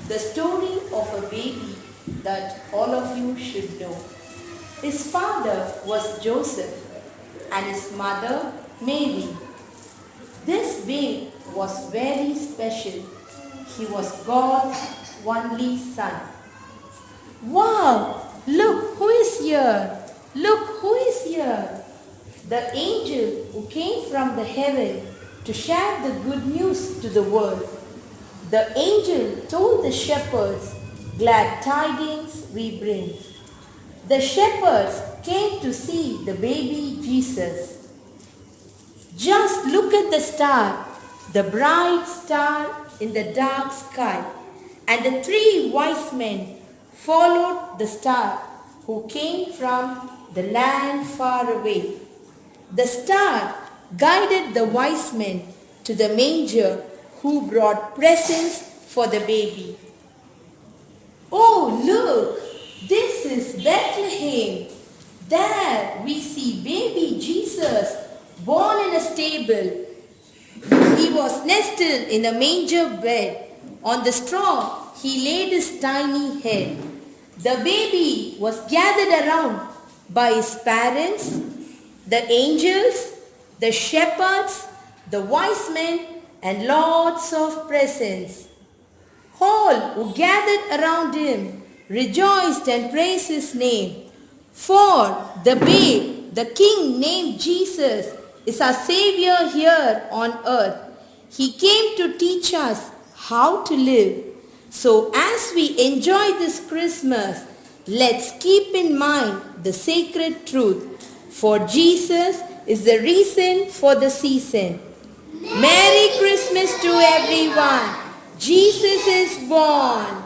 the story of a baby that all of you should know. His father was Joseph and his mother Mary. This babe was very special. He was God's only son. Wow! Look who is here! Look who is here! The angel who came from the heaven to share the good news to the world. The angel told the shepherds, "Glad tidings we bring." The shepherds came to see the baby Jesus. Just look at the star, the bright star in the dark sky, and the three wise men followed the star who came from the land far away. The star guided the wise men to the manger who brought presents for the baby. Oh, look! This is Bethlehem. There we see baby Jesus born in a stable. He was nestled in a manger bed. On the straw he laid his tiny head. The baby was gathered around by his parents, the angels, the shepherds, the wise men, and lots of presents. All who gathered around him rejoiced and praised his name. For the babe, the king named Jesus, is our Savior here on earth. He came to teach us how to live. So as we enjoy this Christmas, let's keep in mind the sacred truth. For Jesus is the reason for the season. Merry Christmas to everyone. Jesus is born.